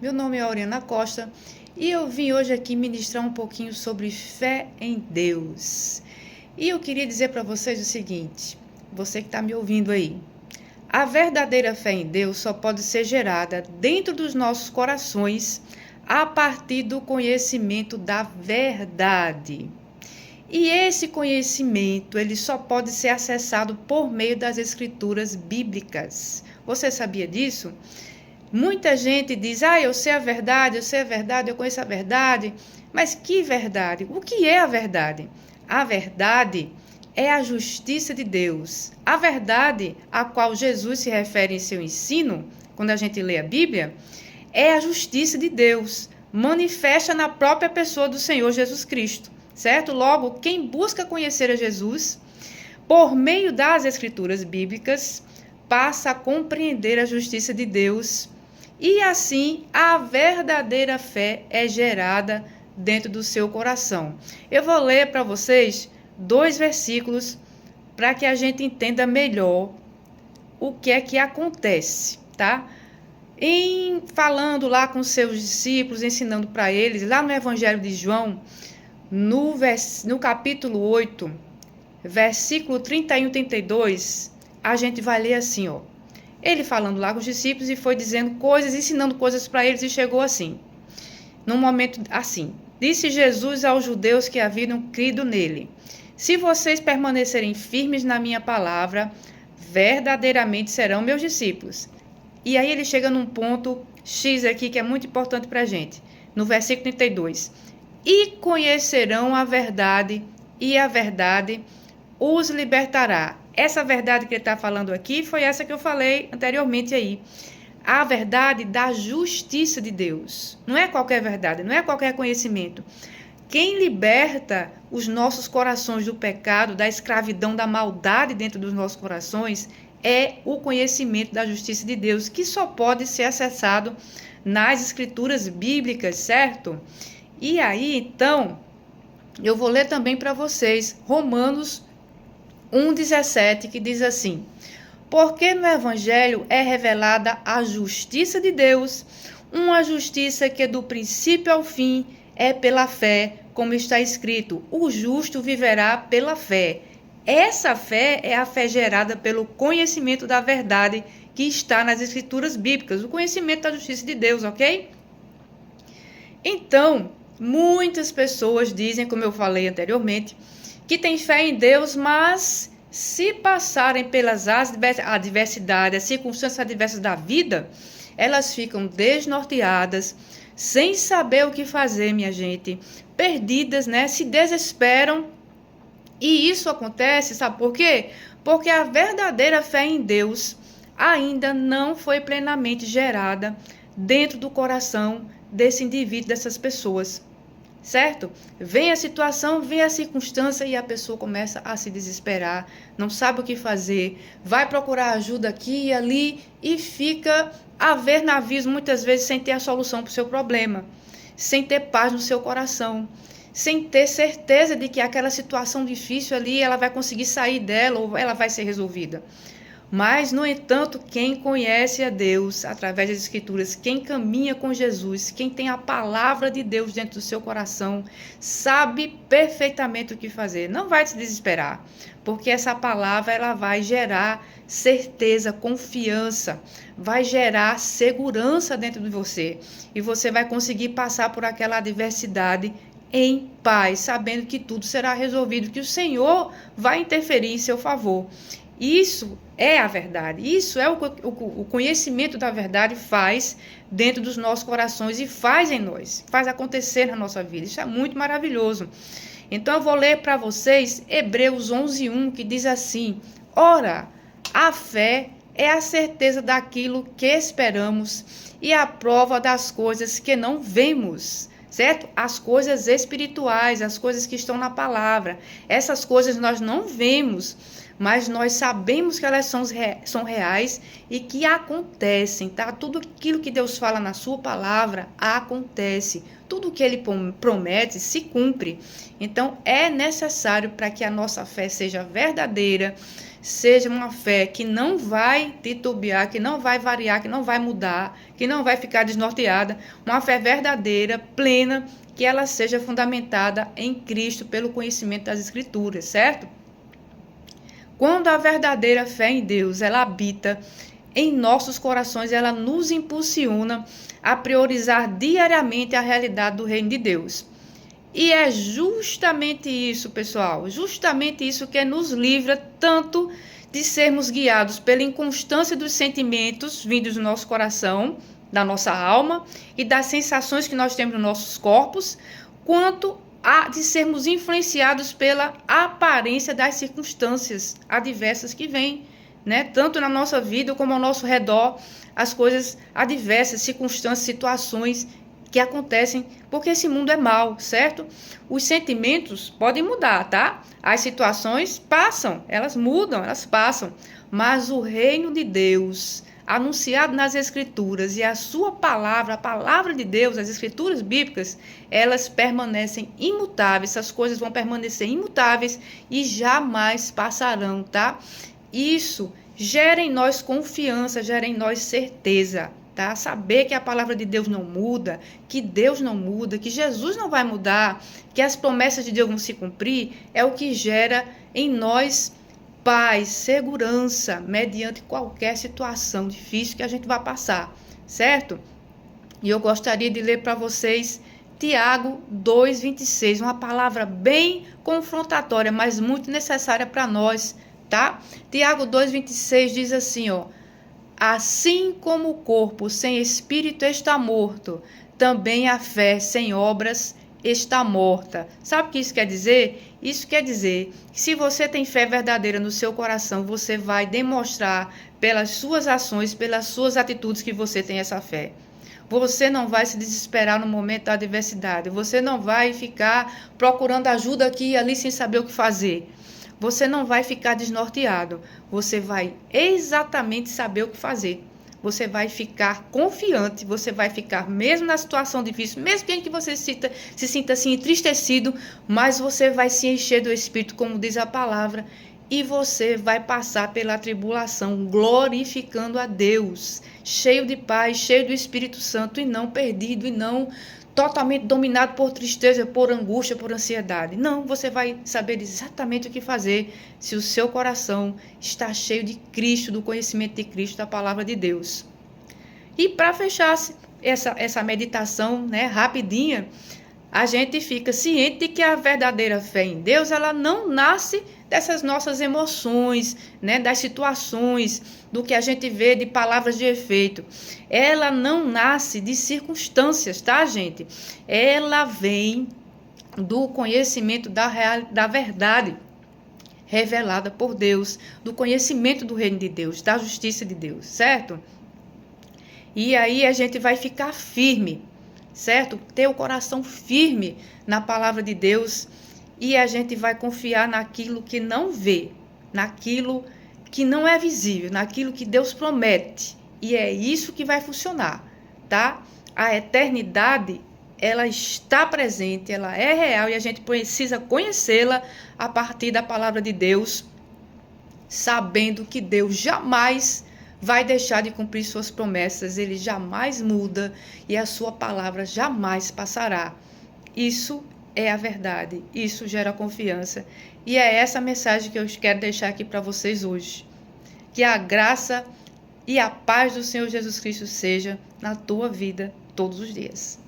Meu nome é Auriana Costa e eu vim hoje aqui ministrar um pouquinho sobre fé em Deus. E eu queria dizer para vocês o seguinte, você que está me ouvindo aí, a verdadeira fé em Deus só pode ser gerada dentro dos nossos corações a partir do conhecimento da verdade. E esse conhecimento, ele só pode ser acessado por meio das escrituras bíblicas. Você sabia disso? Muita gente diz, eu sei a verdade, eu conheço a verdade. Mas que verdade? O que é a verdade? A verdade é a justiça de Deus. A verdade a qual Jesus se refere em seu ensino, quando a gente lê a Bíblia, é a justiça de Deus, manifesta na própria pessoa do Senhor Jesus Cristo, certo? Logo, quem busca conhecer a Jesus, por meio das escrituras bíblicas, passa a compreender a justiça de Deus e assim a verdadeira fé é gerada dentro do seu coração. Eu vou ler para vocês 2 versículos para que a gente entenda melhor o que é que acontece, tá? Falando lá com seus discípulos, ensinando para eles, lá no Evangelho de João, no capítulo 8, versículo 31 e 32, a gente vai ler assim, ó. Ele falando lá com os discípulos e foi dizendo coisas, ensinando coisas para eles e chegou assim. Num momento assim, disse Jesus aos judeus que haviam crido nele: se vocês permanecerem firmes na minha palavra, verdadeiramente serão meus discípulos. E aí ele chega num ponto X aqui que é muito importante para a gente. No versículo 32. E conhecerão a verdade, e a verdade os libertará. Essa verdade que ele está falando aqui foi essa que eu falei anteriormente aí. A verdade da justiça de Deus. Não é qualquer verdade, não é qualquer conhecimento. Quem liberta os nossos corações do pecado, da escravidão, da maldade dentro dos nossos corações, é o conhecimento da justiça de Deus, que só pode ser acessado nas escrituras bíblicas, certo? E aí, então, eu vou ler também para vocês Romanos 1,17, que diz assim: porque no Evangelho é revelada a justiça de Deus, uma justiça que do princípio ao fim é pela fé, como está escrito, o justo viverá pela fé. Essa fé é a fé gerada pelo conhecimento da verdade que está nas escrituras bíblicas, o conhecimento da justiça de Deus, ok? Então, muitas pessoas dizem, como eu falei anteriormente, que têm fé em Deus, mas se passarem pelas adversidades, as circunstâncias adversas da vida, elas ficam desnorteadas, sem saber o que fazer, minha gente, perdidas, né? Se desesperam. E isso acontece, sabe por quê? Porque a verdadeira fé em Deus ainda não foi plenamente gerada dentro do coração desse indivíduo, dessas pessoas. Certo? Vem a situação, vem a circunstância e a pessoa começa a se desesperar, não sabe o que fazer, vai procurar ajuda aqui e ali e fica a ver navios muitas vezes sem ter a solução para o seu problema, sem ter paz no seu coração, sem ter certeza de que aquela situação difícil ali ela vai conseguir sair dela ou ela vai ser resolvida. Mas, no entanto, quem conhece a Deus através das Escrituras, quem caminha com Jesus, quem tem a palavra de Deus dentro do seu coração, sabe perfeitamente o que fazer. Não vai se desesperar, porque essa palavra ela vai gerar certeza, confiança, vai gerar segurança dentro de você. E você vai conseguir passar por aquela adversidade em paz, sabendo que tudo será resolvido, que o Senhor vai interferir em seu favor. Isso é a verdade, isso é o conhecimento da verdade faz dentro dos nossos corações e faz em nós, faz acontecer na nossa vida. Isso é muito maravilhoso. Então eu vou ler para vocês Hebreus 11:1, que diz assim: ora, a fé é a certeza daquilo que esperamos e a prova das coisas que não vemos. Certo? As coisas espirituais, as coisas que estão na palavra, essas coisas nós não vemos, mas nós sabemos que elas são reais e que acontecem, tá? Tudo aquilo que Deus fala na sua palavra acontece. Tudo que ele promete se cumpre. Então, é necessário para que a nossa fé seja verdadeira, seja uma fé que não vai titubear, que não vai variar, que não vai mudar, que não vai ficar desnorteada, uma fé verdadeira, plena, que ela seja fundamentada em Cristo pelo conhecimento das Escrituras, certo? Quando a verdadeira fé em Deus, ela habita em nossos corações, ela nos impulsiona a priorizar diariamente a realidade do reino de Deus. E é justamente isso, pessoal, justamente isso que nos livra tanto de sermos guiados pela inconstância dos sentimentos vindos do nosso coração, da nossa alma e das sensações que nós temos nos nossos corpos, quanto de sermos influenciados pela aparência das circunstâncias adversas que vêm, né? Tanto na nossa vida como ao nosso redor, as coisas adversas, circunstâncias, situações que acontecem, porque esse mundo é mau, certo? Os sentimentos podem mudar, tá? As situações passam, elas mudam, elas passam, mas o reino de Deus, anunciado nas Escrituras, e a sua palavra, a palavra de Deus, as Escrituras bíblicas, elas permanecem imutáveis, essas coisas vão permanecer imutáveis e jamais passarão, tá? Isso gera em nós confiança, gera em nós certeza, tá? Saber que a palavra de Deus não muda, que Deus não muda, que Jesus não vai mudar, que as promessas de Deus vão se cumprir, é o que gera em nós paz, segurança, mediante qualquer situação difícil que a gente vai passar, certo? E eu gostaria de ler para vocês Tiago 2,26, uma palavra bem confrontatória, mas muito necessária para nós, tá? Tiago 2,26 diz assim, ó: assim como o corpo sem espírito está morto, também a fé sem obras está morta. Sabe o que isso quer dizer? Isso quer dizer que se você tem fé verdadeira no seu coração, você vai demonstrar pelas suas ações, pelas suas atitudes que você tem essa fé. Você não vai se desesperar no momento da adversidade. Você não vai ficar procurando ajuda aqui e ali sem saber o que fazer. Você não vai ficar desnorteado. Você vai exatamente saber o que fazer. Você vai ficar confiante, você vai ficar, mesmo na situação difícil, mesmo que você se sinta assim entristecido, mas você vai se encher do Espírito, como diz a palavra, e você vai passar pela tribulação, glorificando a Deus, cheio de paz, cheio do Espírito Santo, e não perdido, e não totalmente dominado por tristeza, por angústia, por ansiedade. Não, você vai saber exatamente o que fazer se o seu coração está cheio de Cristo, do conhecimento de Cristo, da palavra de Deus. E para fechar essa meditação, né, rapidinha, a gente fica ciente de que a verdadeira fé em Deus, ela não nasce dessas nossas emoções, né, das situações, do que a gente vê de palavras de efeito. Ela não nasce de circunstâncias, tá, gente? Ela vem do conhecimento da verdade revelada por Deus, do conhecimento do reino de Deus, da justiça de Deus, certo? E aí a gente vai ficar firme, certo? Ter o coração firme na palavra de Deus, e a gente vai confiar naquilo que não vê, naquilo que não é visível, naquilo que Deus promete. E é isso que vai funcionar, tá? A eternidade, ela está presente, ela é real, e a gente precisa conhecê-la a partir da palavra de Deus, sabendo que Deus jamais vai deixar de cumprir suas promessas, ele jamais muda e a sua palavra jamais passará. Isso é a verdade, isso gera confiança. E é essa mensagem que eu quero deixar aqui para vocês hoje. Que a graça e a paz do Senhor Jesus Cristo seja na tua vida todos os dias.